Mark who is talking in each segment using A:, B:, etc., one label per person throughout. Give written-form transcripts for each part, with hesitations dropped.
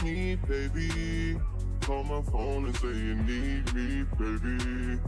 A: me, baby. Call my phone and say you need me, baby.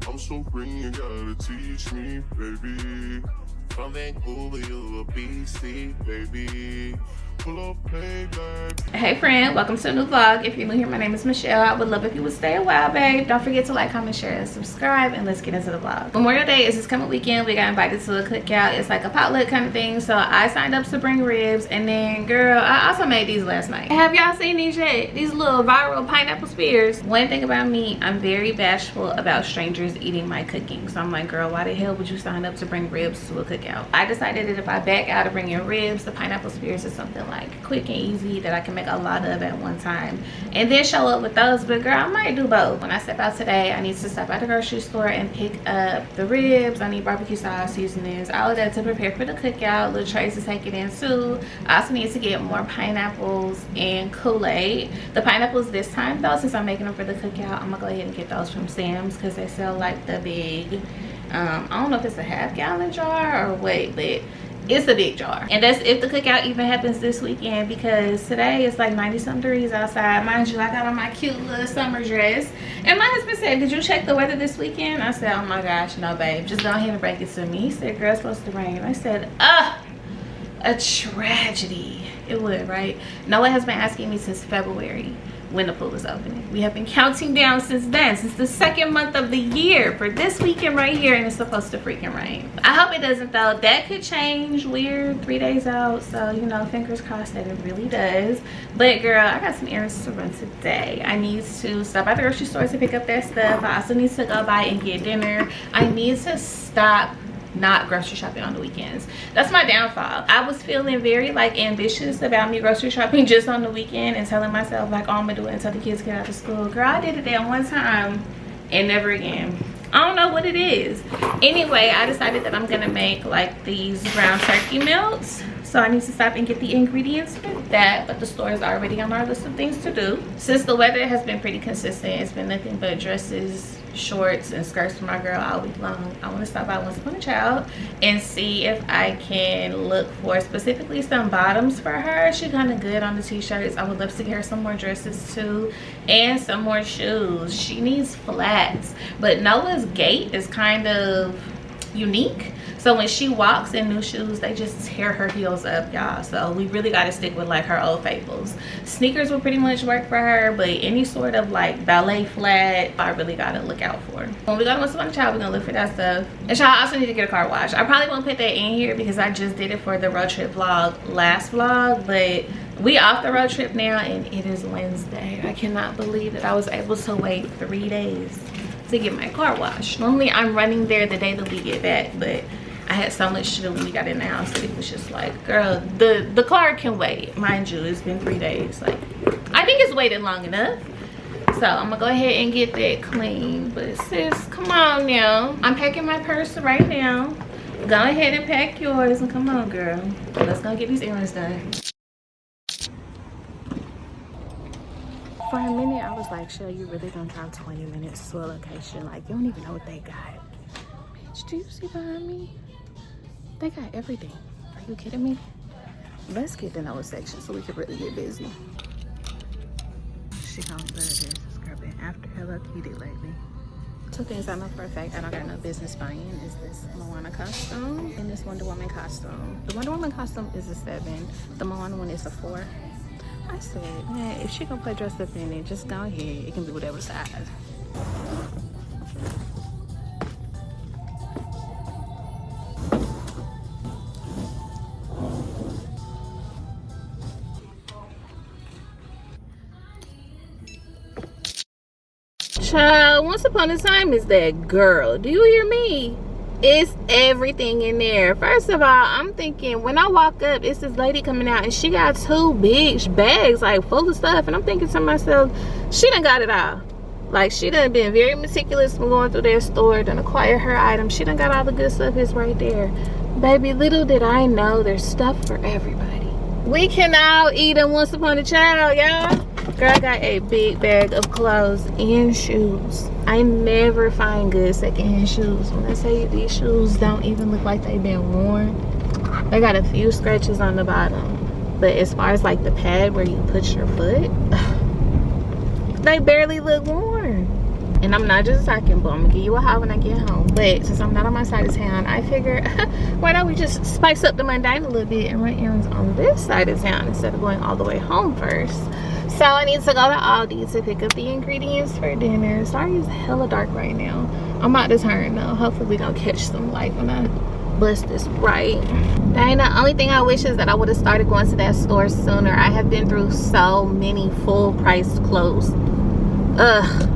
A: I'm so green, you gotta teach me, baby. From Vancouver, you a BC, baby. Pull up, play back.
B: Hey friend, welcome to a new vlog. If you're new here, my name is Michelle. I would love if you would stay a while, babe. Don't forget to like, comment, share, and subscribe, and let's get into the vlog. Memorial Day is this coming weekend. We got invited to a cookout. It's like a potluck kind of thing, so I signed up to bring ribs, and then girl, I also made these last night. Have y'all seen these yet? These little viral pineapple spears. One thing about me, I'm very bashful about strangers eating my cooking, so I'm like, girl, why the hell would you sign up to bring ribs to a cookout? I decided that if I back out of bringing ribs, the pineapple spears is something like quick and easy that I can make a lot of at one time and then show up with those. But girl, I might do both. When I step out today, I need to stop at the grocery store and pick up the ribs. I need barbecue sauce, seasonings, all of that to prepare for the cookout, little trays to take it in too. I also need to get more pineapples and Kool-Aid. The pineapples this time though, since I'm making them for the cookout, I'm gonna go ahead and get those from Sam's because they sell like the big I don't know if it's a half-gallon jar or what, but it's a big jar. And that's if the cookout even happens this weekend, because today it's like 90-something degrees outside. Mind you, I got on my cute little summer dress, and my husband said, did you check the weather this weekend? I said, oh my gosh, no babe, just go ahead and break it to me. He said, girl, it's supposed to rain. I said, a tragedy. It would, right? Noah has been asking me since February when the pool is opening. We have been counting down since then, since the second month of the year for this weekend right here, and it's supposed to freaking rain. I hope it doesn't though. That could change. We're 3 days out, so you know, fingers crossed that it really does. But girl, I got some errands to run today. I need to stop at the grocery store to pick up that stuff. I also need to go buy and get dinner. I need to stop not grocery shopping on the weekends. That's my downfall. I was feeling very like ambitious about me grocery shopping just on the weekend and telling myself like, oh, I'm gonna do it until the kids get out of school. Girl, I did it that one time and never again. I don't know what it is. Anyway, I decided that I'm gonna make like these ground turkey melts. So I need to stop and get the ingredients for that, but the store is already on our list of things to do. Since the weather has been pretty consistent, it's been nothing but dresses, shorts, and skirts for my girl all week long. I want to stop by Once Upon a Child and see if I can look for specifically some bottoms for her. She's kind of good on the t-shirts. I would love to get her some more dresses too, and some more shoes. She needs flats, but Noah's gait is kind of unique. So when she walks in new shoes, they just tear her heels up, y'all. So we really got to stick with like her old fables. Sneakers will pretty much work for her, but any sort of like ballet flat, I really got to look out for. When we go to Once Upon a Child, we're going to look for that stuff. And y'all also need to get a car wash. I probably won't put that in here because I just did it for the road trip vlog last vlog, but we off the road trip now and it is Wednesday. I cannot believe that I was able to wait 3 days to get my car washed. Normally I'm running there the day that we get back, but I had so much to do when we got in the house that it was just like, girl, the car can wait. Mind you, it's been 3 days. Like, I think it's waited long enough. So I'm gonna go ahead and get that clean. But sis, come on now. I'm packing my purse right now. Go ahead and pack yours and come on, girl. Let's go get these errands done. For a minute, I was like, Shell, you really gonna drive 20 minutes to a location? Like, you don't even know what they got. Bitch, do you see behind me? They got everything. Are you kidding me? Let's get the Noah section so we can really get busy. She gonna love this. Girl been after Hello Kitty lately. 2 things I know for a fact I don't got no business buying is this Moana costume and this Wonder Woman costume. The Wonder Woman costume is a 7. The Moana one is a 4. I said, man, if she gonna play dress up in it, just go ahead. It can be whatever size. Child, Once Upon a Time is that girl. Do you hear me? It's everything in there. First of all, I'm thinking when I walk up, it's this lady coming out and she got 2 big bags like full of stuff, and I'm thinking to myself, she done got it all. Like, she done been very meticulous when going through their store, done acquire her items. She done got all the good stuff. Is right there. Baby, little did I know there's stuff for everybody. We can all eat in Once Upon a Child, y'all. Girl, I got a big bag of clothes and shoes. I never find good secondhand shoes. When I say these shoes don't even look like they've been worn, they got a few scratches on the bottom. but as far as like the pad where you put your foot, they barely look warm. And I'm not just talking, but I'm gonna give you a haul when I get home. But since I'm not on my side of town, I figured why don't we just spice up the mundane a little bit and run errands on this side of town instead of going all the way home first. So I need to go to Aldi to pick up the ingredients for dinner. Sorry, it's hella dark right now. I'm about to turn though. Hopefully we gonna catch some light when I bust this right. Dang, the only thing I wish is that I would have started going to that store sooner. I have been through so many full priced clothes.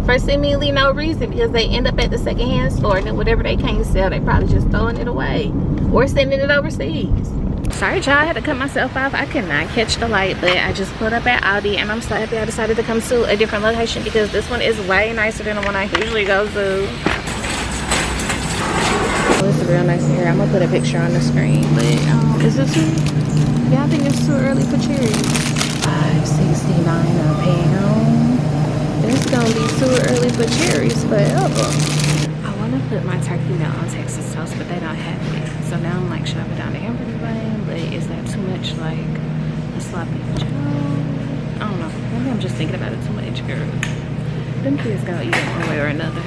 B: For seemingly no reason, because they end up at the secondhand store and then whatever they can't sell, they probably just throwing it away or sending it overseas. Sorry y'all, I had to cut myself off. I could not catch the light, but I just pulled up at Aldi and I'm so happy I decided to come to a different location because this one is way nicer than the one I usually go to. Oh, it's real nice here. I'm gonna put a picture on the screen, but is it too? Yeah, I think it's too early for cherries. $5.69 a pound. It's gonna be too early for cherries forever. I want to put my turkey melt on Texas toast, but they don't have it. So now I'm like, should I put down the hamburger bun? But is that too much like a sloppy joe? I don't know. Maybe I'm just thinking about it too much, girl. Them kids gonna eat it one way or another.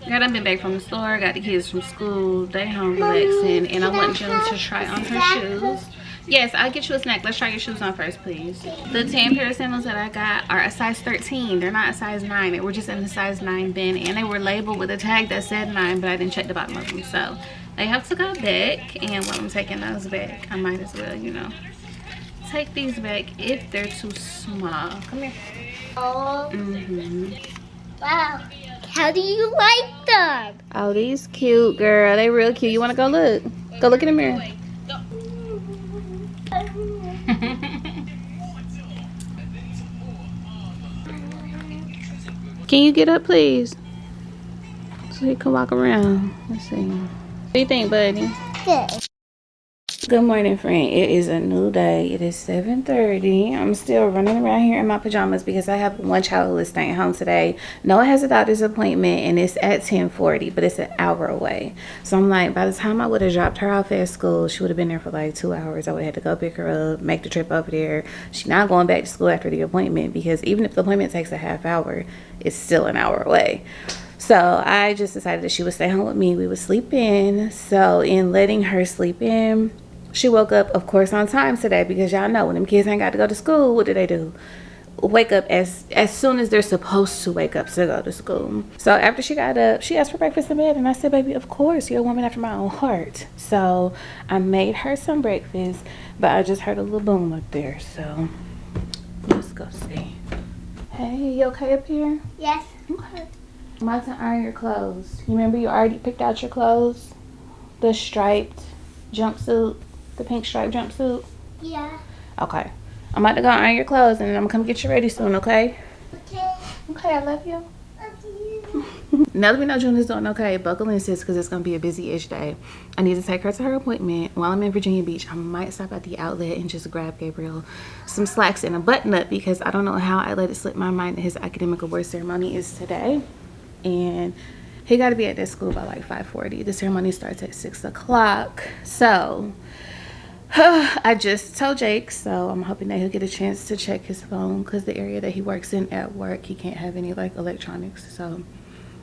B: Girl, I've been back from the store, got the kids from school, they home relaxing, and I want Jen to try on her shoes. Yes, I'll get you a snack. Let's try your shoes on first, please. The 10 pair of sandals that I got are a size 13. They're not a size 9. They were just in the size 9 bin, and they were labeled with a tag that said 9, but I didn't check the bottom of them. So they have to go back, and while I'm taking those back, I might as well, you know, take these back if they're too small. Come here.
C: Oh. Wow. How do you like them?
B: Oh, these cute, girl. They real cute. You want to go look? Go look in the mirror. Can you get up, please? So you can walk around. Let's see. What do you think, buddy?
C: Good.
B: Good morning, friend. It is a new day. It is 7:30. I'm still running around here in my pajamas because I have one child who is staying home today. Noah has a doctor's appointment and it's at 10:40, but it's an hour away. So I'm like, by the time I would have dropped her off at school, she would have been there for like 2 hours. I would have had to go pick her up, make the trip over there. She's not going back to school after the appointment because even if the appointment takes a half hour, it's still an hour away. So I just decided that she would stay home with me. We would sleep in. So in letting her sleep in, she woke up, of course, on time today because y'all know when them kids ain't got to go to school, what do? Wake up as soon as they're supposed to wake up to go to school. So after she got up, she asked for breakfast in bed, and I said, baby, of course, you're a woman after my own heart. So I made her some breakfast, but I just heard a little boom up there. So let's go see. Hey, you okay up here?
C: Yes.
B: Okay. I'm about to iron your clothes. You remember you already picked out your clothes? The striped jumpsuit. The pink striped jumpsuit?
C: Yeah.
B: Okay. I'm about to go iron your clothes and then I'm gonna come get you ready soon, okay?
C: Okay.
B: Okay, I love you.
C: Love you.
B: Now that we know June is doing okay, buckle in, sis, because it's gonna be a busy-ish day. I need to take her to her appointment. While I'm in Virginia Beach, I might stop at the outlet and just grab Gabriel some slacks and a button-up because I don't know how I let it slip my mind that his academic award ceremony is today. And he got to be at that school by like 5:40. The ceremony starts at 6 o'clock. So I just told Jake, so I'm hoping that he'll get a chance to check his phone because the area that he works in at work, he can't have any like electronics. So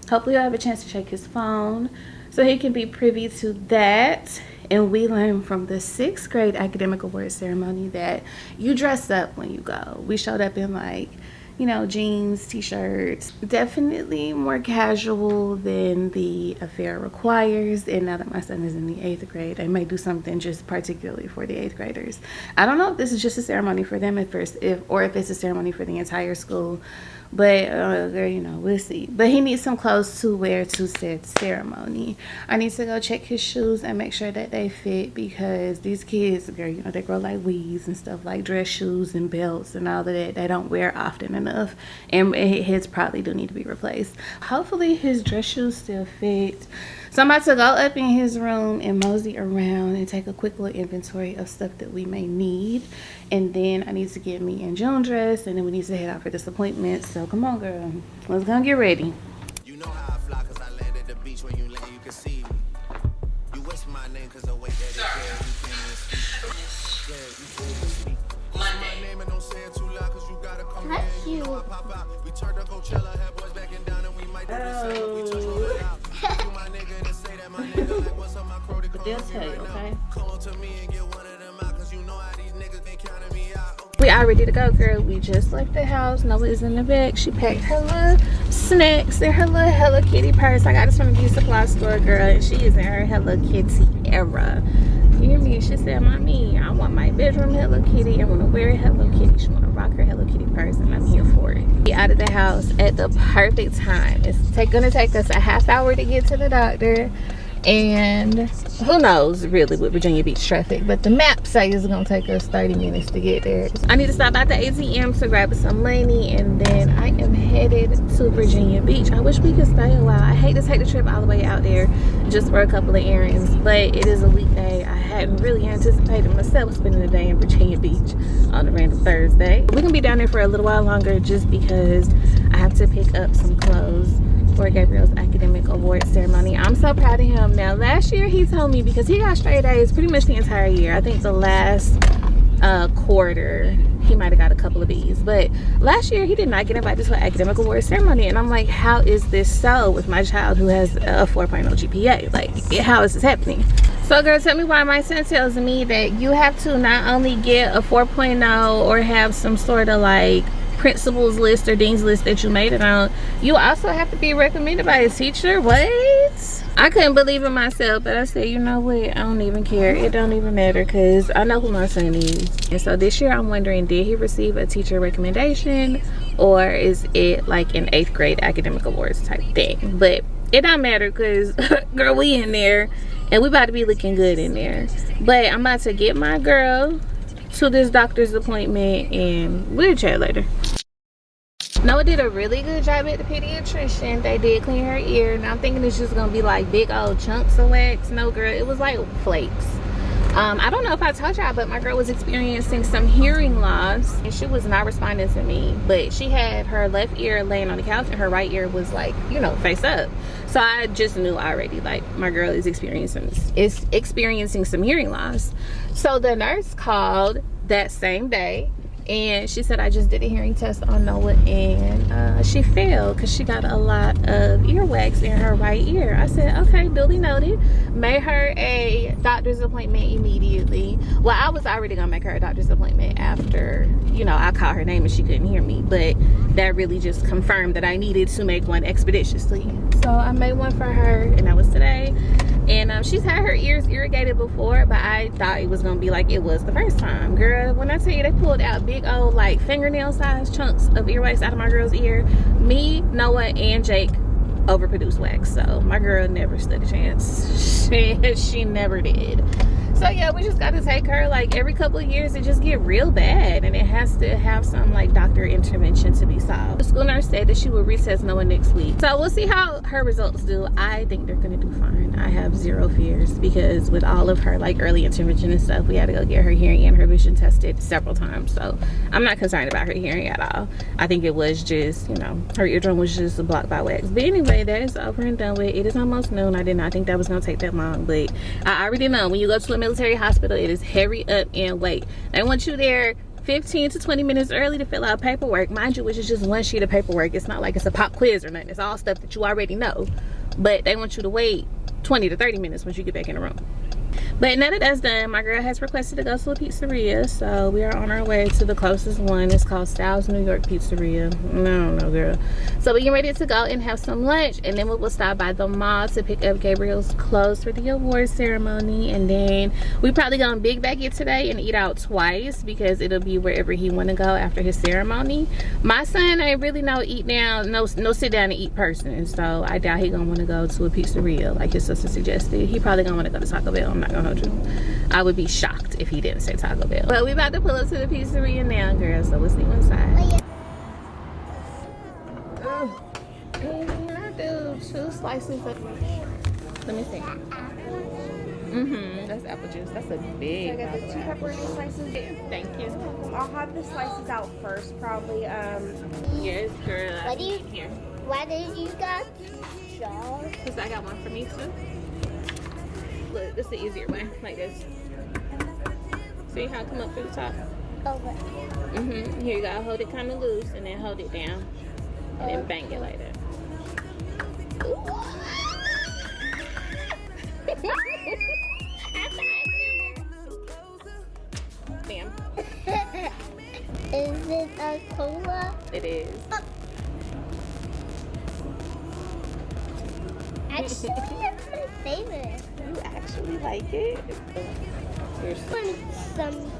B: hopefully he'll have a chance to check his phone so he can be privy to that. And we learned from the 6th grade academic award ceremony that you dress up when you go. We showed up in like, you know, jeans, t-shirts, definitely more casual than the affair requires. And now that my son is in the 8th grade, I may do something just particularly for the 8th graders. I don't know if this is just a ceremony for them or if it's a ceremony for the entire school, But girl, you know, we'll see. But he needs some clothes to wear to said ceremony. I need to go check his shoes and make sure that they fit, because these kids, girl, you know, they grow like weeds and stuff, like dress shoes and belts and all of that. They don't wear often enough, and his probably do need to be replaced. Hopefully his dress shoes still fit. So I'm about to go up in his room and mosey around and take a quick little inventory of stuff that we may need. And then I need to get me and June dressed, and then we need to head out for this appointment. So come on, girl. Let's go and get ready.
D: You know how I fly, cause I land at the beach. When you land, you can see me. You whisper my name, cause the way that it feels, you can't even speak. Yeah, you can't even speak. My name and don't say it too loud, cause you gotta come
C: That's
D: in. You know I pop out. We turned to Coachella, had boys backing down, and we might do the same if we touch roll it out. You my nigga, and say that my nigga, like what's up, my crow, they
B: They'll
D: calling me
B: tell you,
D: right
B: okay?
D: now. Come on to me and get one of them out, cause you know how these niggas been counting me out.
B: We all ready to go, girl. We just left the house. Noah is in the back. She packed her little snacks in her little Hello Kitty purse. I got this from the beauty supply store, girl, and she is in her Hello Kitty era. You hear me? She said, Mommy, I want my bedroom Hello Kitty. I want to wear a Hello Kitty. She want to rock her Hello Kitty purse, and I'm here for it. We out of the house at the perfect time. It's gonna take us a half hour to get to the doctor, and who knows really with Virginia Beach traffic, but the map says it's gonna take us 30 minutes to get there. I need to stop at the ATM to grab some money, and then I am headed to Virginia Beach. I wish we could stay a while. I hate to take the trip all the way out there just for a couple of errands, but it is a weekday. I hadn't really anticipated myself spending the day in Virginia Beach on a random Thursday. We can be down there for a little while longer just because I have to pick up some clothes for Gabriel's academic award ceremony. I'm so proud of him. Now last year he told me, because he got straight A's pretty much the entire year. I think the last quarter he might have got a couple of B's, but last year he did not get invited to an academic award ceremony, and I'm like, how is this so with my child who has a 4.0 GPA? Like, how is this happening? So girl, tell me why my son tells me that you have to not only get a 4.0 or have some sort of like principal's list or dean's list that you made it on, you also have to be recommended by a teacher. What? I couldn't believe it myself, but I said, you know what, I don't even care. It don't even matter, because I know who my son is. And so this year I'm wondering, did he receive a teacher recommendation, or is it like an 8th grade academic awards type thing? But it don't matter, because girl, we in there and we about to be looking good in there. But I'm about to get my girl to this doctor's appointment, and we'll chat later. Noah did a really good job at the pediatrician. They did clean her ear. Now I'm thinking it's just gonna be like big old chunks of wax. No girl, it was like flakes. I don't know if I told y'all, but my girl was experiencing some hearing loss, and she was not responding to me. But she had her left ear laying on the couch, and her right ear was like, you know, face up. So I just knew already, like, my girl is experiencing some hearing loss. So the nurse called that same day, and she said, I just did a hearing test on Noah, and she failed because she got a lot of earwax in her right ear. I said, okay, duly noted. Made her a doctor's appointment immediately. Well, I was already gonna make her a doctor's appointment after, you know, I called her name and she couldn't hear me, but that really just confirmed that I needed to make one expeditiously. So I made one for her, and that was today. And she's had her ears irrigated before, but I thought it was gonna be like it was the first time. Girl, when I tell you they pulled out big old like fingernail sized chunks of earwax out of my girl's ear, me, Noah, and Jake overproduced wax. So my girl never stood a chance. She never did. So yeah, we just got to take her like every couple of years. It just get real bad, and it has to have some like doctor intervention to be solved. The school nurse said that she will retest Noah next week, so we'll see how her results do. I think they're gonna do fine. I have zero fears, because with all of her like early intervention and stuff, we had to go get her hearing and her vision tested several times. So I'm not concerned about her hearing at all. I think it was just, you know, her eardrum was just blocked by wax. But anyway, that is over and done with. It is almost noon. I did not think that was gonna take that long, but I already know when you go to a military hospital, it is hurry up and wait. They want you there 15 to 20 minutes early to fill out paperwork. Mind you, which is just one sheet of paperwork. It's not like it's a pop quiz or nothing. It's all stuff that you already know. But they want you to wait 20 to 30 minutes once you get back in the room. But now that that's done, my girl has requested to go to a pizzeria, so we are on our way to the closest one. It's called Styles New York Pizzeria. I don't know, girl. So we get ready to go and have some lunch, and then we will stop by the mall to pick up Gabriel's clothes for the award ceremony. And then we probably gonna big bag it today and eat out twice because it'll be wherever he want to go after his ceremony. My son ain't really no eat down, no sit down and eat person, so I doubt he gonna want to go to a pizzeria like his sister suggested. He probably gonna want to go to Taco Bell. I'm not gonna hold you. I would be shocked if he didn't say Taco Bell. But we about to pull up to the pizzeria now, girl, so we'll see you inside. Can I do 2 slices of... Let me see. That's apple juice. That's a big...
E: I got the 2 pepperoni slices.
B: Thank you.
E: I'll have the slices out first, probably.
B: Yes, girl.
C: What do you...
B: Here.
C: Why did you got sauce?
B: Because I got one for me too. Look, this is the easier way. Like this. See how it come up through the top?
C: Okay.
B: Here you go. Hold it kind of loose and then hold it down. And then bang it like that. Bam.
C: Is it a cola?
B: It is.
C: Actually, that's my favorite.
B: You actually like it? Here's
C: Some.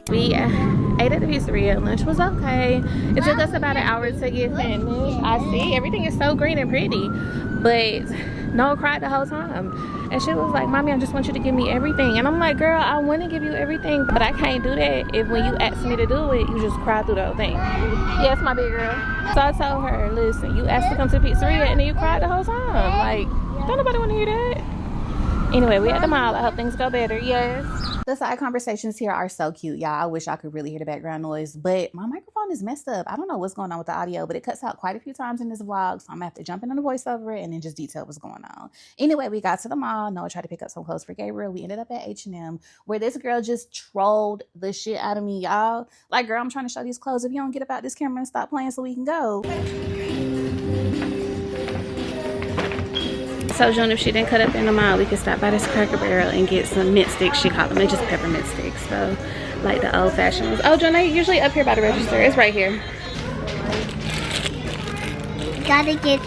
B: We ate at the pizzeria. Lunch was okay. It took us about an hour to get finished. I see everything is so green and pretty, but Noah cried the whole time, and she was like, "Mommy, I just want you to give me everything." And I'm like, "Girl, I want to give you everything, but I can't do that if when you ask me to do it, you just cry through the whole thing." Yes, my big girl. So I told her, "Listen, you asked to come to the pizzeria and then you cried the whole time. Like, don't nobody want to hear that." Anyway, we at the mall. I hope things go better. Yes. The side conversations here are so cute, y'all. I wish I could really hear the background noise, but my microphone is messed up. I don't know what's going on with the audio, but it cuts out quite a few times in this vlog, so I'm gonna have to jump in on the voiceover and then just detail what's going on. Anyway, we got to the mall. Noah tried to pick up some clothes for Gabriel. We ended up at H&M, where this girl just trolled the shit out of me, y'all. Like, girl, I'm trying to show these clothes. If you don't get about this camera and stop playing so we can go. So June, if she didn't cut up in the mall, we could stop by this Cracker Barrel and get some mint sticks. She called them. They're just peppermint sticks, so like the old-fashioned ones. Oh, June, they usually up here by the register. It's right here.
C: Gotta get.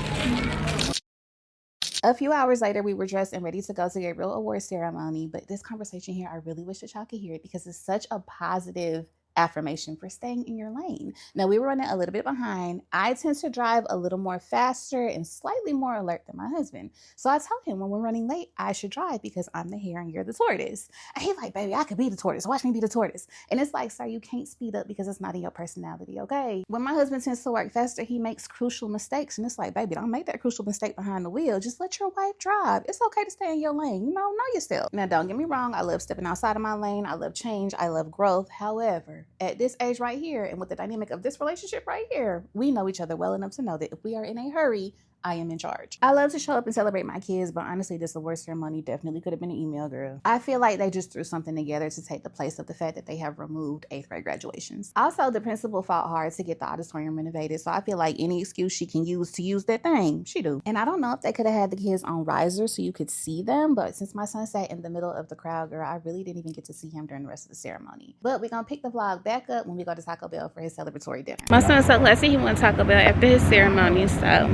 B: A few hours later, we were dressed and ready to go to Gabriel award ceremony. But this conversation here, I really wish that y'all could hear it because it's such a positive affirmation for staying in your lane. Now, we were running a little bit behind. I tend to drive a little more faster and slightly more alert than my husband. So I tell him when we're running late, I should drive because I'm the hare and you're the tortoise. And he's like, "Baby, I could be the tortoise. Watch me be the tortoise." And it's like, sir, you can't speed up because it's not in your personality, okay? When my husband tends to work faster, he makes crucial mistakes. And it's like, baby, don't make that crucial mistake behind the wheel. Just let your wife drive. It's okay to stay in your lane. You know yourself. Now, don't get me wrong. I love stepping outside of my lane. I love change. I love growth. However, at this age right here and with the dynamic of this relationship right here, we know each other well enough to know that if we are in a hurry, I am in charge. I love to show up and celebrate my kids, but honestly, this award ceremony definitely could have been an email, girl. I feel like they just threw something together to take the place of the fact that they have removed 8th grade graduations. Also, the principal fought hard to get the auditorium renovated, so I feel like any excuse she can use to use that thing, she do. And I don't know if they could have had the kids on risers so you could see them, but since my son sat in the middle of the crowd, girl, I really didn't even get to see him during the rest of the ceremony. But we're gonna pick the vlog back up when we go to Taco Bell for his celebratory dinner. My son's so classy, he went to Taco Bell after his ceremony, so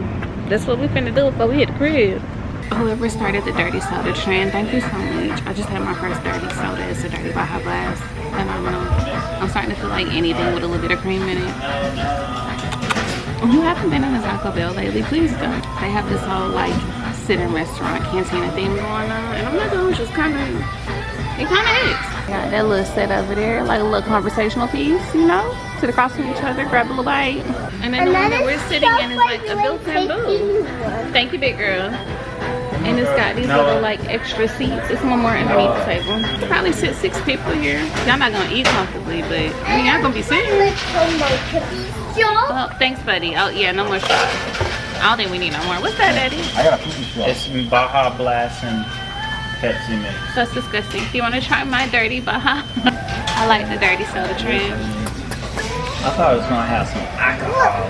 B: that's what we finna do before we hit the crib. Whoever started the dirty soda trend, thank you so much. I just had my first dirty soda. It's a dirty Baja Blast. Phenomenal. I'm starting to feel like anything with a little bit of cream in it. If you haven't been in a Taco Bell lately, please go. They have this whole like sit-in restaurant cantina thing going on, and I'm not going, just kind of, it kind of is. Got that little set over there, like a little conversational piece, you know? Sit across from each other, grab a little bite. And then the one that we're sitting in is like a built-in booth. Thank you, big girl. And it's got these little like extra seats. It's one more underneath the table. You probably sit 6 people here. Y'all not gonna eat comfortably, but I mean, y'all gonna be sitting. Oh, thanks, buddy. Oh yeah, no more shots. I don't think we need no more. What's that, Daddy?
F: I got a cookie shot. It's Baja Blast and Pepsi mix.
B: That's disgusting. Do you want to try my dirty Baja? I like the dirty soda trend.
F: I thought it was gonna have some alcohol.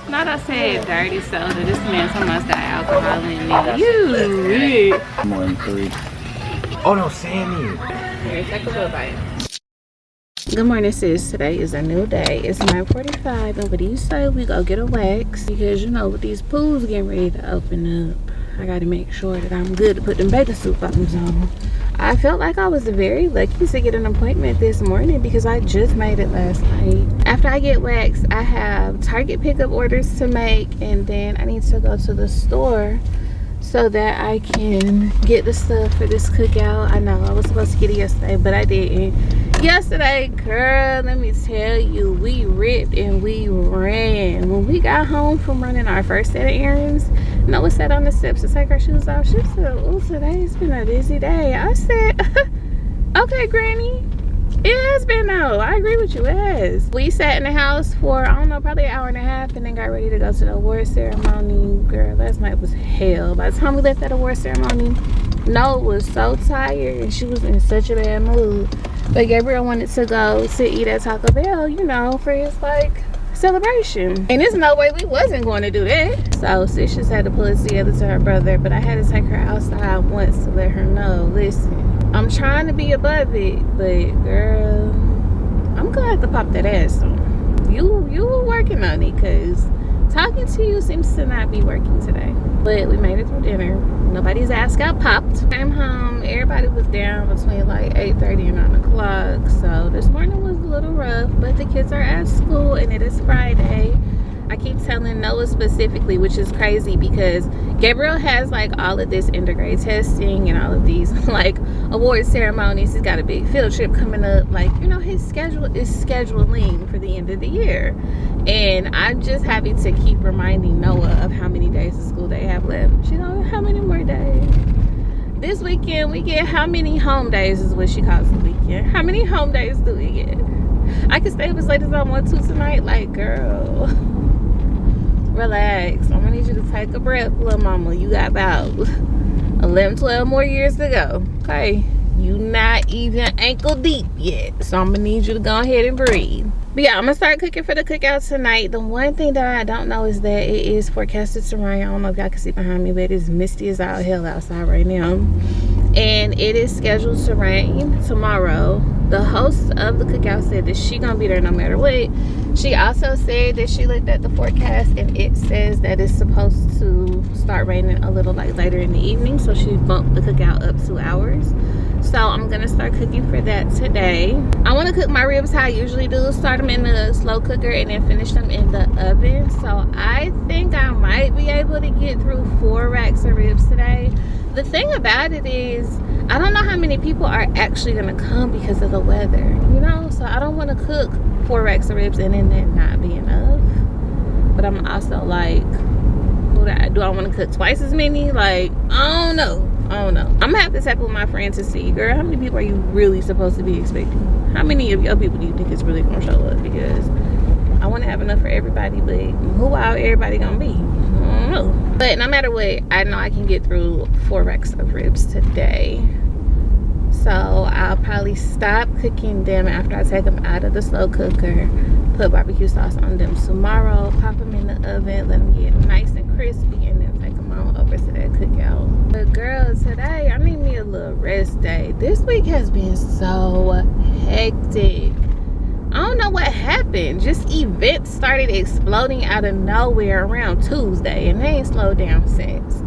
B: No, thought I said dirty soda. This man so much got alcohol in it. You.
F: More than 3. Oh no, Sammy.
B: Here, take a little bite. Good morning, sis. Today is a new day. It's 9:45, and what do you say we go get a wax? Because you know, with these pools getting ready to open up, I gotta make sure that I'm good to put them bathing suit bottoms on. I felt like I was very lucky to get an appointment this morning because I just made it last night. After I get waxed, I have Target pickup orders to make, and then I need to go to the store so that I can get the stuff for this cookout. I know I was supposed to get it yesterday, but I didn't. Yesterday, girl, let me tell you, we ripped and we ran. When we got home from running our first set of errands, Noah sat on the steps to take her shoes off. She said, oh, today's been a busy day. I said, okay, Granny. It has been, though. I agree with you, it has. We sat in the house for, I don't know, probably an hour and a half, and then got ready to go to the award ceremony. Girl, last night was hell. By the time we left that award ceremony, Noah was so tired, and she was in such a bad mood. But Gabriel wanted to go to eat at Taco Bell, you know, for his, like, celebration. And there's no way we wasn't going to do that. So sis just had to pull us together to her brother, but I had to take her outside once to let her know, listen, I'm trying to be above it, but girl, I'm gonna have to pop that ass on. You were working on it, because talking to you seems to not be working today. But we made it through dinner. Nobody's ass got popped. Came home, everybody was down between like 8:30 and 9 o'clock. So this morning was a little rough, but the kids are at school and it is Friday. I keep telling Noah specifically, which is crazy because Gabriel has like all of this intergrade testing and all of these like award ceremonies. He's got a big field trip coming up. Like, you know, his schedule is scheduling for the end of the year. And I'm just happy to keep reminding Noah of how many days of school they have left. You know, how many more days? This weekend we get how many home days is what she calls the weekend. How many home days do we get? I can stay up as late as I want to tonight. Like, girl, relax. I'm gonna need you to take a breath, little mama. You got about 11, 12 more years to go. Okay, you not even ankle deep yet, so I'm gonna need you to go ahead and breathe. But yeah, I'm gonna start cooking for the cookout tonight. The one thing that I don't know is that it is forecasted to rain. I don't know if y'all can see behind me, but it is misty as all hell outside right now, and it is scheduled to rain tomorrow. The host of the cookout said that she gonna be there no matter what. She also said that she looked at the forecast and it says that it's supposed to start raining a little like later in the evening, so she bumped the cookout up 2 hours. So I'm gonna start cooking for that today. I want to cook my ribs how I usually do, start them in the slow cooker and then finish them in the oven. So I think I might be able to get through 4 racks of ribs today. The thing about it is, I don't know how many people are actually gonna come because of the weather, you know? So I don't want to cook 4 racks of ribs and then that not be enough. But I'm also like, do I want to cook twice as many? Like, I don't know. I'm gonna have to check with my friend to see, girl, how many people are you really supposed to be expecting? How many of your people do you think is really gonna show up? Because I want to have enough for everybody, but who out everybody gonna be? I don't know. But no matter what, I know I can get through 4 racks of ribs today. So I'll probably stop cooking them after I take them out of the slow cooker, put barbecue sauce on them tomorrow, pop them in the oven, let them get nice and crispy, and then take them on over to that cookout. But girl, today I need me a little rest day. This week has been so hectic. I don't know what happened. Just events started exploding out of nowhere around Tuesday, and they ain't slowed down since.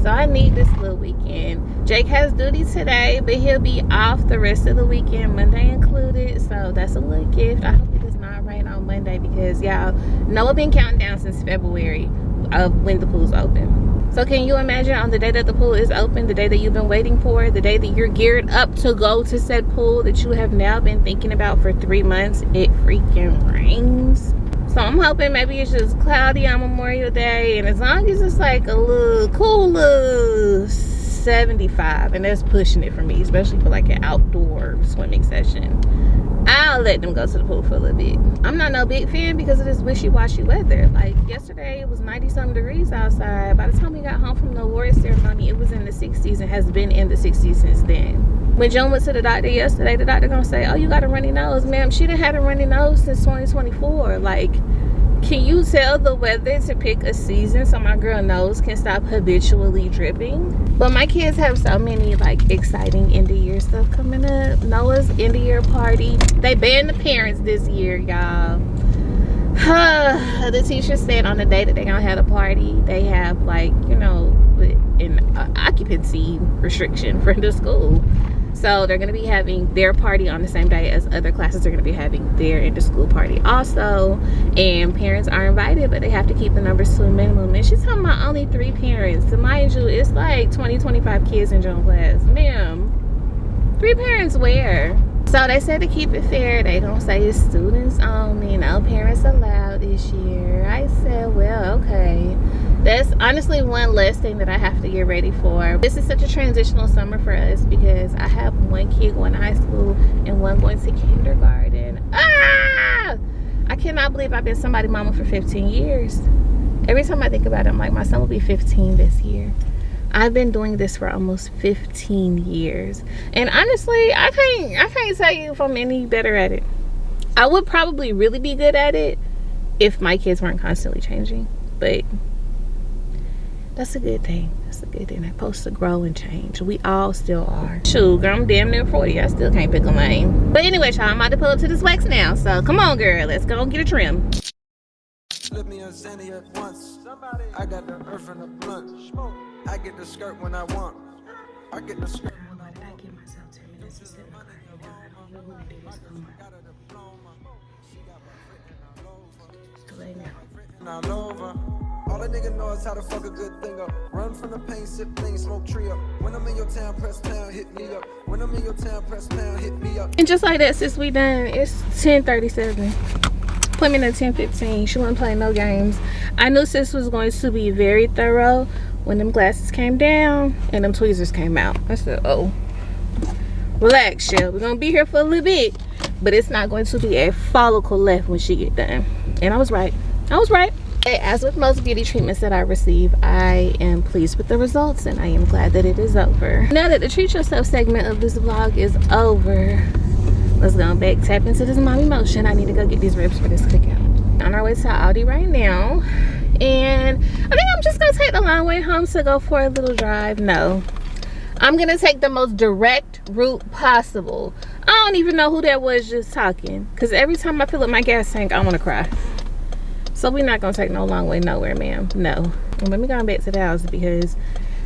B: So I need this little weekend. Jake has duty today, but he'll be off the rest of the weekend, Monday included. So that's a little gift. I hope it does not rain on Monday because y'all know I've been counting down since February of when the pool's open. So can you imagine on the day that the pool is open, the day that you've been waiting for, the day that you're geared up to go to said pool that you have now been thinking about for 3 months, it freaking rains. So I'm hoping maybe it's just cloudy on Memorial Day, and as long as it's like a little cooler 75, and that's pushing it for me, especially for like an outdoor swimming session, I'll let them go to the pool for a little bit. I'm not no big fan because of this wishy-washy weather. Like yesterday it was 90-something degrees outside. By the time we got home from the award ceremony, it was in the 60s and has been in the 60s since then. When Joan went to the doctor yesterday, the doctor gonna say, oh, you got a runny nose. Ma'am, she done had a runny nose since 2024. Like, Can you tell the weather to pick a season so my girl nose can stop habitually dripping? But my kids have so many like exciting end of year stuff coming up. Noah's end of year party. They banned the parents this year, y'all. The teacher said on the day that they're gonna have a party, they have like, you know, an occupancy restriction for the school. So they're going to be having their party on the same day as other classes are going to be having their end of school party also. And parents are invited, but they have to keep the numbers to a minimum. And she's talking about only 3 parents. So mind you, it's like 20-25 kids in Joan class. Ma'am, 3 parents where? So they said to keep it fair, they gonna say it's students only, no parents allowed this year. I said, well, okay. That's honestly one less thing that I have to get ready for. This is such a transitional summer for us because I have 1 kid going to high school and 1 going to kindergarten. Ah! I cannot believe I've been somebody's mama for 15 years. Every time I think about it, I'm like, my son will be 15 this year. I've been doing this for almost 15 years. And honestly, I can't tell you if I'm any better at it. I would probably really be good at it if my kids weren't constantly changing. But that's a good thing. That's a good thing. They're supposed to grow and change. We all still are. Shoot, girl, I'm damn near 40. I still can't pick a lane. But anyway, y'all, I'm about to pull up to this wax now. So come on, girl. Let's go and get a trim.
G: Slip me a Zanny at once. I got the earth and the blunt. I get the skirt when I want. I get the skirt when I want.
B: Give myself 10 minutes to sit in the car. I don't even want to do this no more. It's too late now.
G: All over. All a nigga know is how to fuck a good thing up. Run from the pain, sip lean, smoke tree up. When I'm in your town, press pound, hit me up. When I'm in your town, press pound, hit me up.
B: And just like that, since we done, it's 10:37. Appointment at 10:15. She wasn't playing no games. I knew sis was going to be very thorough when them glasses came down and them tweezers came out. I said, oh, relax, Shell. We're gonna be here for a little bit, but it's not going to be a follicle left when she get done. And I was right. I was right. As with most beauty treatments that I receive, I am pleased with the results and I am glad that it is over. Now that the treat yourself segment of this vlog is over, let's go back tap into this mommy motion. I need to go get these ribs for this cookout. On our way to Aldi right now, and I think I'm just gonna take the long way home to go for a little drive. No, I'm gonna take the most direct route possible. I don't even know who that was just talking, because every time I fill up my gas tank I want to cry. So we're not gonna take no long way nowhere, ma'am. No. And let me go back to the house because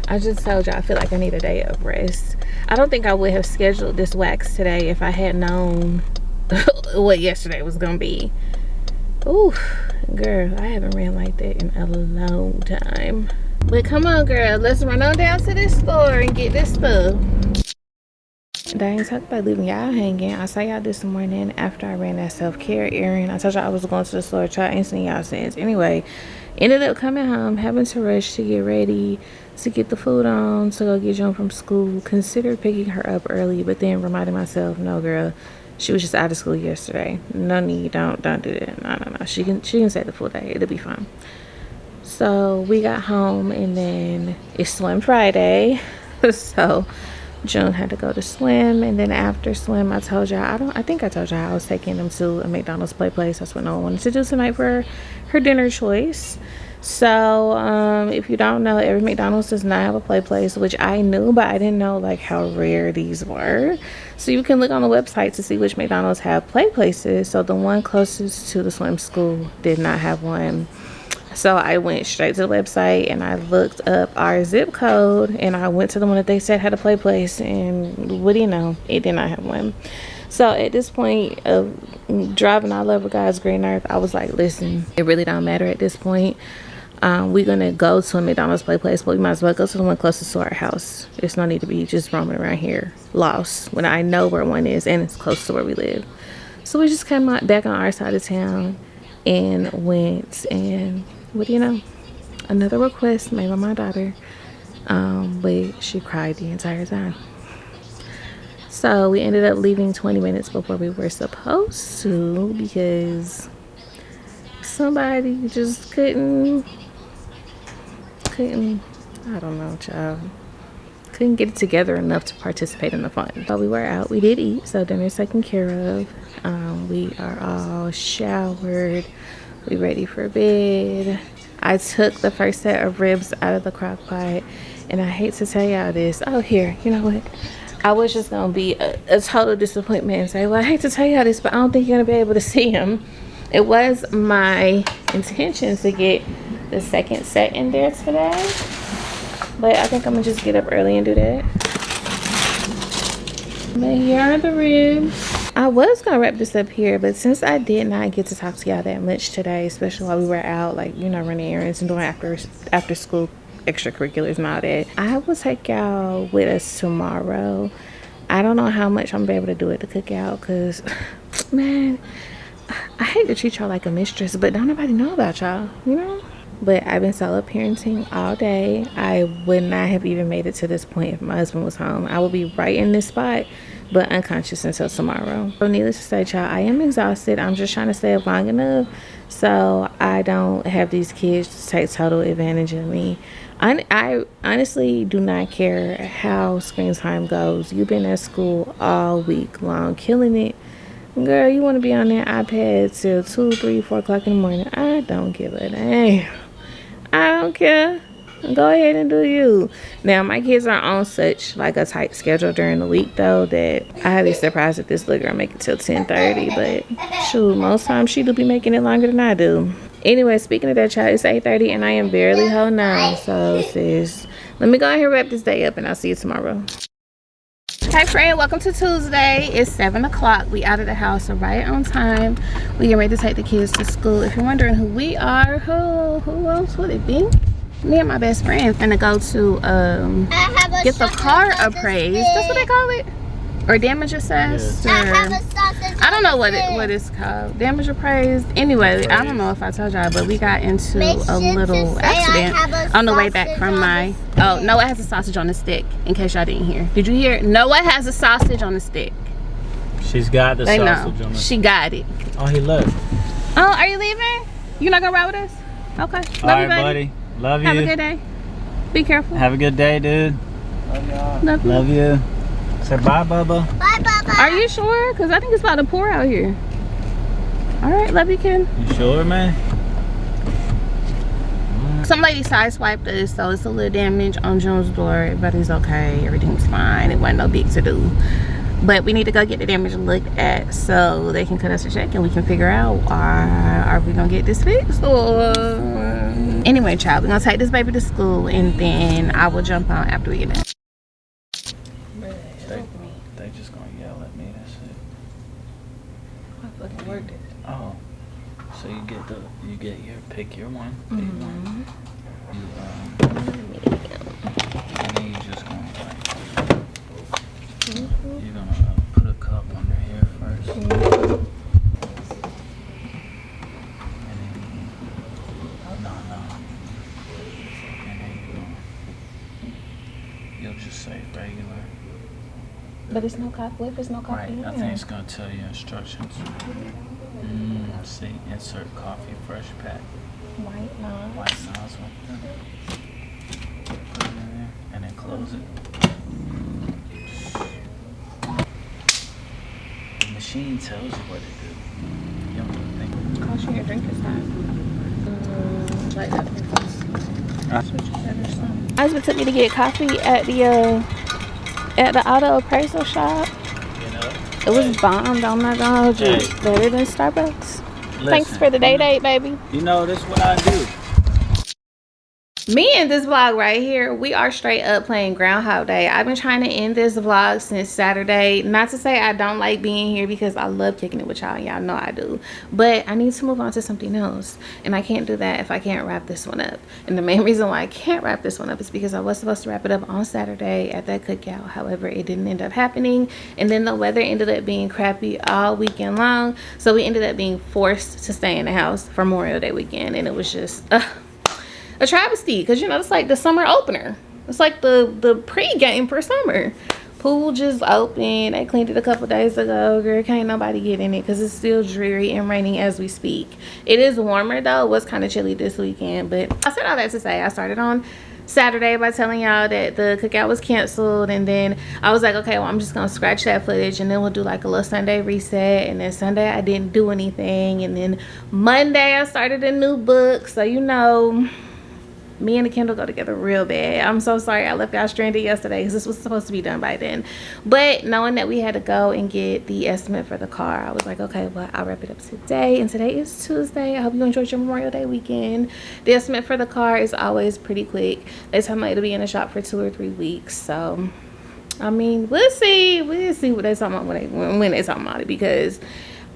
B: I just told you I feel like I need a day of rest. I don't think I would have scheduled this wax today if I had known what yesterday was gonna be. Ooh, girl, I haven't ran like that in a long time. But come on, girl, let's run on down to this store and get this stuff. I ain't talking about leaving y'all hanging. I saw y'all this morning after I ran that self-care errand. I told y'all I was going to the store. I ain't seen y'all since. Anyway, ended up coming home, having to rush to get ready, to get the food on, to go get Joan from school. Considered picking her up early, but then reminded myself, no, girl, she was just out of school yesterday. No need, don't do that. No. She can stay the full day. It'll be fine. So we got home, and then it's swim Friday. So June had to go to swim, and then after swim I told y'all I think I told y'all I was taking them to a McDonald's play place. That's what Noah wanted to do tonight for her dinner choice. So if you don't know, every McDonald's does not have a play place, which I knew, but I didn't know like how rare these were. So you can look on the website to see which McDonald's have play places. So the one closest to the swim school did not have one. So I went straight to the website and I looked up our zip code, and I went to the one that they said had a play place, and what do you know, it did not have one. So at this point of driving all over God's green earth, I was like, listen, it really don't matter at this point. We're gonna go to a McDonald's play place, but we might as well go to the one closest to our house. There's no need to be just roaming around here lost when I know where one is and it's close to where we live. So we just came out back on our side of town and went, and what do you know, another request made by my daughter, but she cried the entire time. So we ended up leaving 20 minutes before we were supposed to because somebody just couldn't, I don't know, child, couldn't get it together enough to participate in the fun. So we were out, we did eat, so dinner's taken care of. We are all showered, We ready for bed. I took the first set of ribs out of the crock pot, and I hate to tell y'all this. Oh, here, you know what? I was just gonna be a total disappointment and say, well, I hate to tell y'all this, but I don't think you're gonna be able to see them. It was my intention to get the second set in there today, but I think I'm gonna just get up early and do that. But here are the ribs. I was gonna wrap this up here, but since I did not get to talk to y'all that much today, especially while we were out, like, you know, running errands and doing after school extracurriculars and all that, I will take y'all with us tomorrow. I don't know how much I'm gonna be able to do at the cookout, because man, I hate to treat y'all like a mistress, but don't nobody know about y'all, you know. But I've been solo parenting all day. I would not have even made it to this point if my husband was home. I would be right in this spot, but unconscious until tomorrow. So needless to say, y'all, I am exhausted. I'm just trying to stay up long enough so I don't have these kids take total advantage of me. I honestly do not care how screen time goes. You've been at school all week long, killing it. Girl, you want to be on that iPad till 2, 3, 4 o'clock in the morning. I don't give a damn. I don't care. Go ahead and do you. Now, my kids are on such like a tight schedule during the week though that I'd be surprised if this little girl make it till 10:30. But shoot, most times she do be making it longer than I do. Anyway, speaking of that, child, it's 8:30 and I am barely home now. So sis, let me go ahead and wrap this day up and I'll see you tomorrow. Hey friend, welcome to Tuesday. It's 7 o'clock. We out of the house right on time. We getting ready to take the kids to school. If you're wondering who we are, who else would it be? Me and my best friend finna go to get the car appraised. That's what they call it, or damage assessed, or I don't know what it's called. Damage appraised. Anyway, I don't know if I told y'all, but we got into a little accident on the way back from my. Oh, Noah has a sausage on the stick. In case y'all didn't hear, did you hear? Noah has a sausage on the stick.
F: She's got the sausage on the stick.
B: She got it.
F: Oh, he left.
B: Oh, are you leaving? You not gonna ride with us? Okay. Love you, buddy.
F: Love you.
B: Have a good day. Be careful.
F: Have a good day, dude.
B: Love y'all.
F: Love you. Say bye, Bubba.
C: Bye, Bubba.
B: Are you sure? Because I think it's about to pour out here. All right, love you, Ken.
F: You sure, man?
B: Some lady sideswiped us, so it's a little damage on June's door, but it's okay. Everything's fine. It wasn't no big to do. But we need to go get the damage looked at so they can cut us a check and we can figure out, are we gonna get this fixed or... Anyway, child, we're gonna take this baby to school and then I will jump on after we get done.
F: They just gonna yell at me, that's it.
B: I fucking worked it.
F: Oh, so you get your, pick your one. Pick one. And then you just gonna you're gonna put a cup under here first. And then, no. And then you'll just say regular.
B: But it's no coffee. What if it's no coffee?
F: Right, I think it's gonna tell you instructions. See, insert coffee, fresh pack.
B: White
F: nozzle. Put it in there, and then close it. The machine tells you what to do. You don't think.
B: Caution your drink is hot. Like that. My husband took me to get coffee at the auto appraisal shop.
F: You know?
B: It was bombed. I'm not gonna hold you. Better than Starbucks.
F: Listen,
B: thanks for the date, baby.
F: You know, this is what I do.
B: Me and this vlog right here, we are straight up playing Groundhog Day. I've been trying to end this vlog since Saturday. Not to say I don't like being here because I love kicking it with y'all. Y'all know I do. But I need to move on to something else. And I can't do that if I can't wrap this one up. And the main reason why I can't wrap this one up is because I was supposed to wrap it up on Saturday at that cookout. However, it didn't end up happening. And then the weather ended up being crappy all weekend long. So we ended up being forced to stay in the house for Memorial Day weekend. And it was just... a travesty, because you know it's like the summer opener. It's like the pre-game for summer. Pool just opened. They cleaned it a couple days ago. Girl, can't nobody get in it because it's still dreary and raining as we speak. It is warmer though. It was kind of chilly this weekend, but I said all that to say I started on Saturday by telling y'all that the cookout was canceled, and then I was like, okay, well, I'm just gonna scratch that footage and then we'll do like a little Sunday reset. And then Sunday I didn't do anything, and then Monday I started a new book. So you know, me and the Kindle go together real bad. I'm so sorry I left y'all stranded yesterday because this was supposed to be done by then. But knowing that we had to go and get the estimate for the car, I was like, okay, well, I'll wrap it up today. And today is Tuesday. I hope you enjoyed your Memorial Day weekend. The estimate for the car is always pretty quick. They tell me it'll be in the shop for 2 or 3 weeks. So, I mean, we'll see. We'll see what they're talking about when they're talking about it, because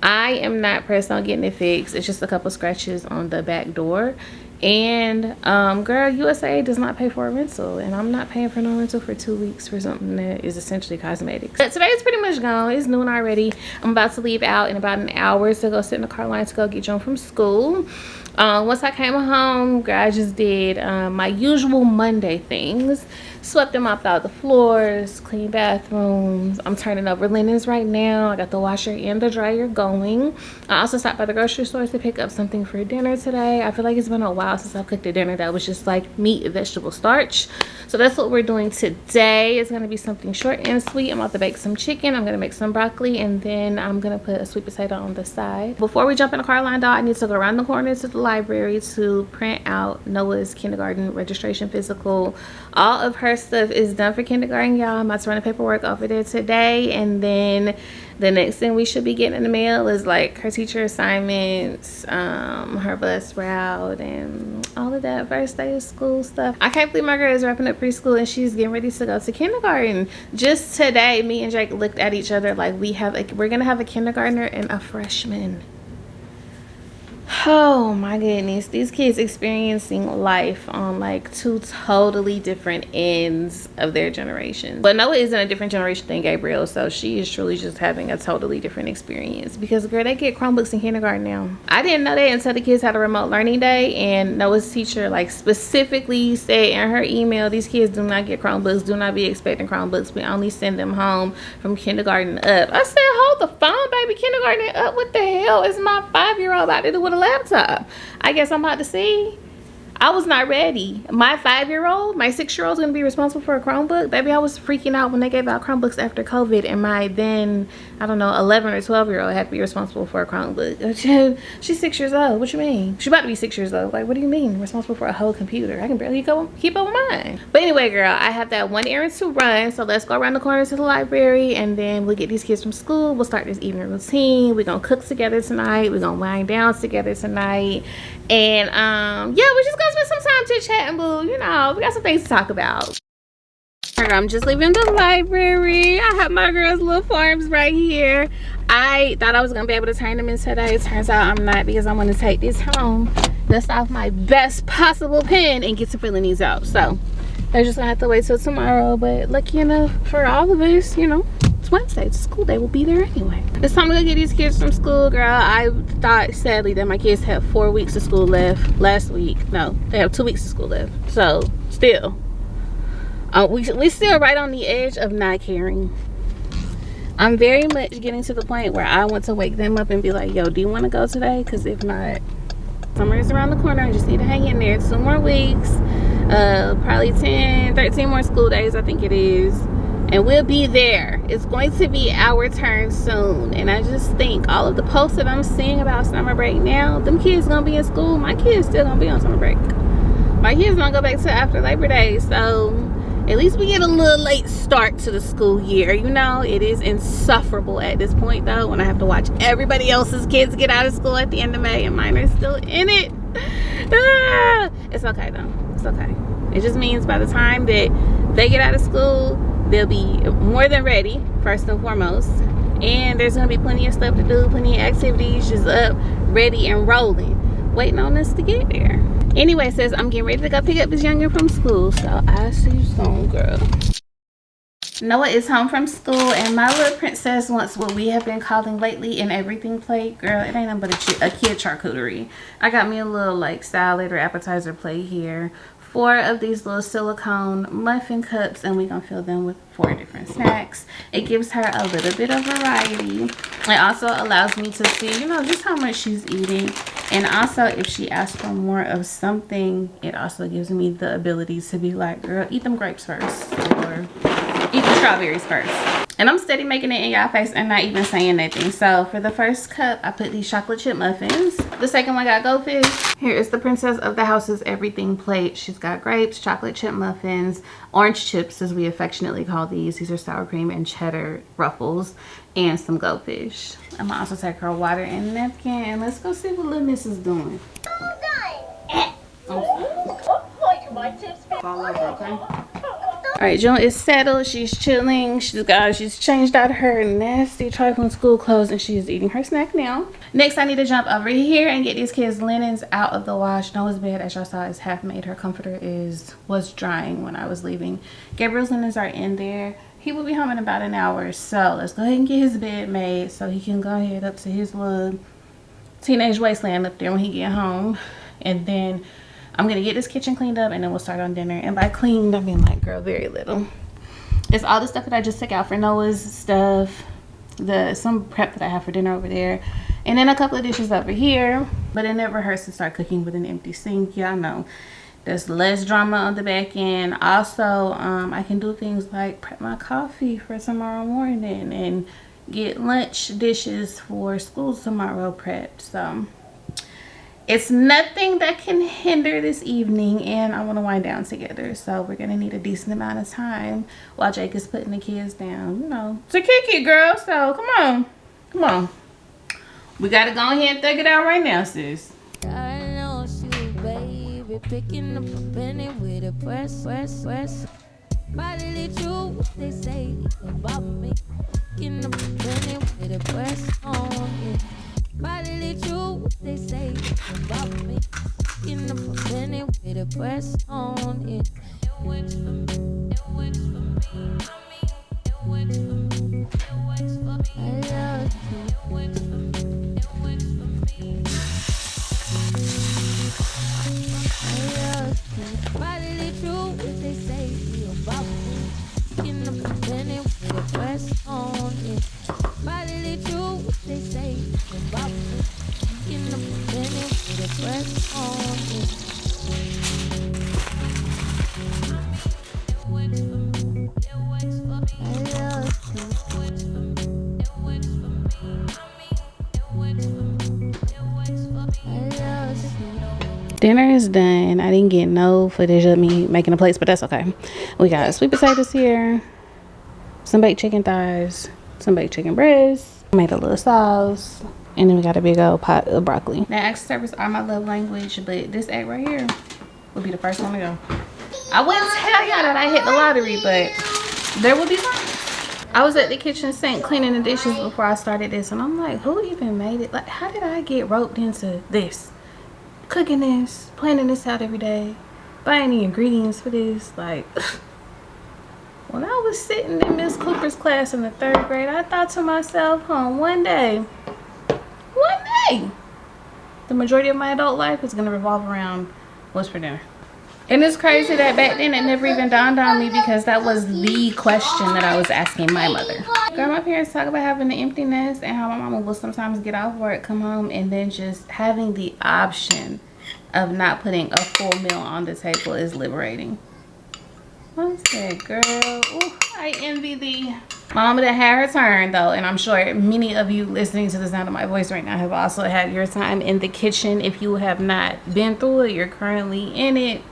B: I am not pressed on getting it fixed. It's just a couple scratches on the back door. And girl, USA does not pay for a rental, and I'm not paying for no rental for 2 weeks for something that is essentially cosmetics. But today is pretty much gone. It's noon already. I'm about to leave out in about an hour to go sit in the car line to go get Joan from school. Once I came home, girl, I just did my usual Monday things. Swept and mopped out the floors, cleaned bathrooms. I'm turning over linens right now. I got the washer and the dryer going. I also stopped by the grocery store to pick up something for dinner today. I feel like it's been a while since I've cooked a dinner that was just like meat and vegetable starch. So that's what we're doing today. It's gonna be something short and sweet. I'm about to bake some chicken. I'm gonna make some broccoli, and then I'm gonna put a sweet potato on the side. Before we jump in the car line, though, I need to go around the corner to the library to print out Noah's kindergarten registration physical. All of her stuff is done for kindergarten, y'all. I'm about to run the paperwork over there today, and then the next thing we should be getting in the mail is like her teacher assignments, her bus route, and all of that first day of school stuff. I can't believe my girl is wrapping up preschool and she's getting ready to go to kindergarten. Just today, me and Jake looked at each other like we're gonna have a kindergartner and a freshman. Oh my goodness, these kids experiencing life on like 2 totally different ends of their generation. But Noah is in a different generation than Gabriel, so she is truly just having a totally different experience, because girl, they get Chromebooks in kindergarten now. I didn't know that until the kids had a remote learning day, and Noah's teacher like specifically said in her email, these kids do not get Chromebooks, do not be expecting Chromebooks, we only send them home from kindergarten up. I said, hold the phone, baby, kindergarten up? What the hell is my 5-year-old about to do with a laptop? I guess I'm about to see. I was not ready. My 5-year-old, my 6-year-old is going to be responsible for a Chromebook. Baby, I was freaking out when they gave out Chromebooks after COVID, and my then, I don't know, 11 or 12-year-old had to be responsible for a Chromebook. She's 6 years old. What you mean? She's about to be 6 years old. Like, what do you mean responsible for a whole computer? I can barely keep up with mine. But anyway, girl, I have that one errand to run, so let's go around the corner to the library, and then we'll get these kids from school. We'll start this evening routine. We're going to cook together tonight. We're going to wind down together tonight. And yeah, we're just gonna spend some time chit-chatting, boo. You know, we got some things to talk about. I'm just leaving the library. I have my girls' little forms right here. I thought I was gonna be able to turn them in today. Turns out I'm not, because I'm gonna take this home, dust off my best possible pen, and get to filling these out. So they're just gonna have to wait till tomorrow. But lucky enough for all of us, you know, it's Wednesday, it's school day, we'll be there anyway. It's time to go get these kids from school, girl. I thought sadly that my kids had 4 weeks of school left last week. No, they have 2 weeks of school left. So still, we still right on the edge of not caring. I'm very much getting to the point where I want to wake them up and be like, yo, do you want to go today? Because if not, summer is around the corner. I just need to hang in there 2 more weeks, probably 13 more school days, I think it is. And we'll be there. It's going to be our turn soon. And I just think all of the posts that I'm seeing about summer break now, them kids gonna be in school. My kids still gonna be on summer break. My kids don't go back till after Labor Day. So at least we get a little late start to the school year. You know, it is insufferable at this point though, when I have to watch everybody else's kids get out of school at the end of May and mine are still in it. It's okay though. It's okay. It just means by the time that they get out of school, they'll be more than ready, first and foremost, and there's gonna be plenty of stuff to do, plenty of activities just up, ready and rolling, waiting on us to get there. Anyway, sis, I'm getting ready to go pick up this youngin from school, so I'll see you soon, girl. Noah is home from school, and my little princess wants what we have been calling lately an everything plate. Girl, it ain't nothing but a kid charcuterie. I got me a little like salad or appetizer plate here 4 of these little silicone muffin cups, and we're gonna fill them with 4 different snacks. It gives her a little bit of variety. It also allows me to see, you know, just how much she's eating. And also, if she asks for more of something, it also gives me the ability to be like, girl, eat them grapes first, or eat the strawberries first. And I'm steady making it in y'all face and not even saying nothing. So for the first cup, I put these chocolate chip muffins. The second one got goldfish. Here is the princess of the house's everything plate. She's got grapes, chocolate chip muffins, orange chips, as we affectionately call these. These are sour cream and cheddar ruffles, and some goldfish. I'm gonna also take her water and napkin, and let's go see what little miss is doing. Fall over, okay? All right, June is settled. She's chilling. She's changed out her nasty trifling school clothes, and she is eating her snack now. Next, I need to jump over here and get these kids' linens out of the wash. Noah's bed, as y'all saw, is half made. Her comforter was drying when I was leaving. Gabriel's linens are in there. He will be home in about an hour, so let's go ahead and get his bed made so he can go ahead up to his little teenage wasteland up there when he get home. And then I'm gonna get this kitchen cleaned up, and then we'll start on dinner. And by cleaned, I mean like, girl, very little. It's all the stuff that I just took out for Noah's stuff, some prep that I have for dinner over there, and then a couple of dishes over here. But it never hurts to start cooking with an empty sink. Y'all know there's less drama on the back end. Also, I can do things like prep my coffee for tomorrow morning and get lunch dishes for school tomorrow prepped. So it's nothing that can hinder this evening, and I want to wind down together. So we're gonna need a decent amount of time while Jake is putting the kids down, you know, to kick it, girl. So come on, we gotta go ahead and thug it out right now, sis.
H: I know you, baby, picking up a penny with a press. Bodily truth, they say about me, picking up a penny with a press on it. Bodily truth, they say about me, picking up a penny with a press on it. It works for me, it works for me, it works for me, it works for me. I love you. It works for me, it works for me. I love you. Bodily truth, they say about me, picking up a penny with a press on it. Bodily truth, they say about me, picking up a penny with a press on it. It works for me, it works for me. I love you. It works for me, it works for me. It works for me, it works for me. I love you.
B: Dinner is done. I didn't get no footage of me making the plates, but that's okay. We got sweet potatoes here, some baked chicken thighs, some baked chicken breasts, made a little sauce, and then we got a big old pot of broccoli. Now, acts of service are my love language, but this egg right here would be the first one to go. I wouldn't tell y'all that I hit the lottery, but there will be times. I was at the kitchen sink cleaning the dishes before I started this, and I'm like, who even made it? Like, how did I get roped into this? Cooking this, planning this out every day, buying the ingredients for this. Like, when I was sitting in Miss Cooper's class in the 3rd grade, I thought to myself, one day, the majority of my adult life is going to revolve around what's for dinner. And it's crazy that back then it never even dawned on me, because that was the question that I was asking my mother. Girl, my parents talk about having an empty nest and how my mama will sometimes get off work, come home, and then just having the option of not putting a full meal on the table is liberating. I said, girl, ooh, I envy thee. My mama done had her turn though, and I'm sure many of you listening to the sound of my voice right now have also had your time in the kitchen. If you have not been through it, you're currently in it.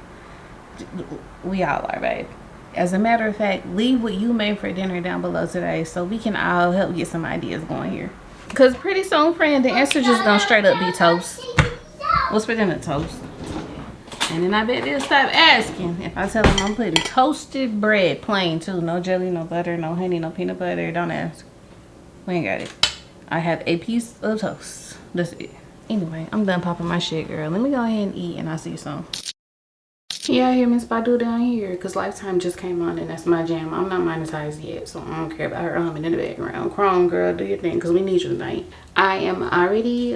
B: We all are, babe. As a matter of fact, leave what you made for dinner down below today so we can all help get some ideas going here. Because pretty soon, friend, the answer just gonna straight up be toast. What's for dinner? Toast. And then I bet they'll stop asking if I tell them I'm putting toasted bread, plain too. No jelly, no butter, no honey, no peanut butter. Don't ask. We ain't got it. I have a piece of toast. That's it. Anyway, I'm done popping my shit, girl. Let me go ahead and eat, and I'll see you soon. Yeah, I hear Miss Badu down here because Lifetime just came on and that's my jam. I'm not monetized yet, so I don't care about her humming in the background. Chrome girl, do your thing because we need you tonight. I am already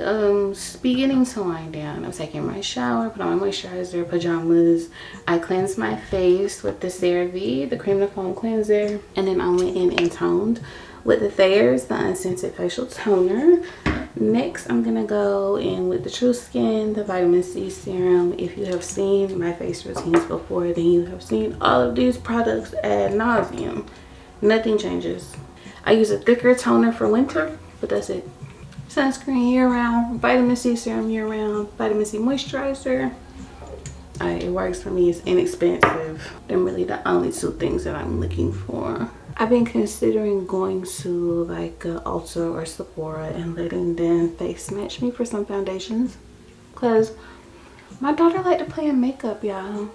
B: beginning to wind down. I'm taking my shower, put on my moisturizer, pajamas. I cleansed my face with the CeraVe, the cream to foam cleanser, and then I went in and toned with the Thayer's, the unscented facial toner. Next, I'm gonna go in with the True Skin, the vitamin C serum. If you have seen my face routines before, then you have seen all of these products ad nauseum. Nothing changes. I use a thicker toner for winter, but that's it. Sunscreen year round, vitamin C serum year round, vitamin C moisturizer. It works for me. It's inexpensive. They're really the only two things that I'm looking for. I've been considering going to like Ulta or Sephora and letting them face match me for some foundations, because my daughter like to play in makeup, y'all,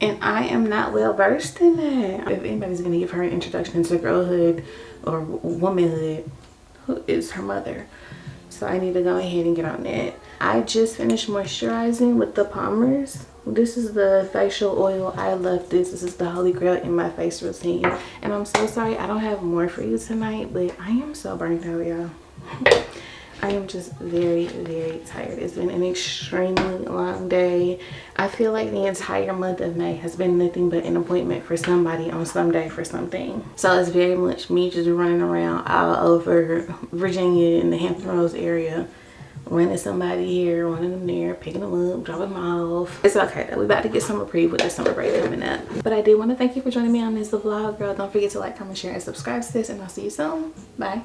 B: and I am not well versed in that. If anybody's gonna give her an introduction into girlhood or womanhood, who is her mother. So I need to go ahead and get on that. I just finished moisturizing with the Palmer's. This is the facial oil. I love this. This is the holy grail in my face routine. And I'm so sorry I don't have more for you tonight, but I am so burnt out, y'all. I am just very, very tired. It's been an extremely long day. I feel like the entire month of May has been nothing but an appointment for somebody on some day for something. So it's very much me just running around all over Virginia in the Hampton Roads area, running somebody here, running them there, picking them up, dropping them off. It's okay though. We're about to get some reprieve with the summer break coming up. But I did want to thank you for joining me on this vlog, girl. Don't forget to like, comment, share, and subscribe to this, and I'll see you soon. Bye.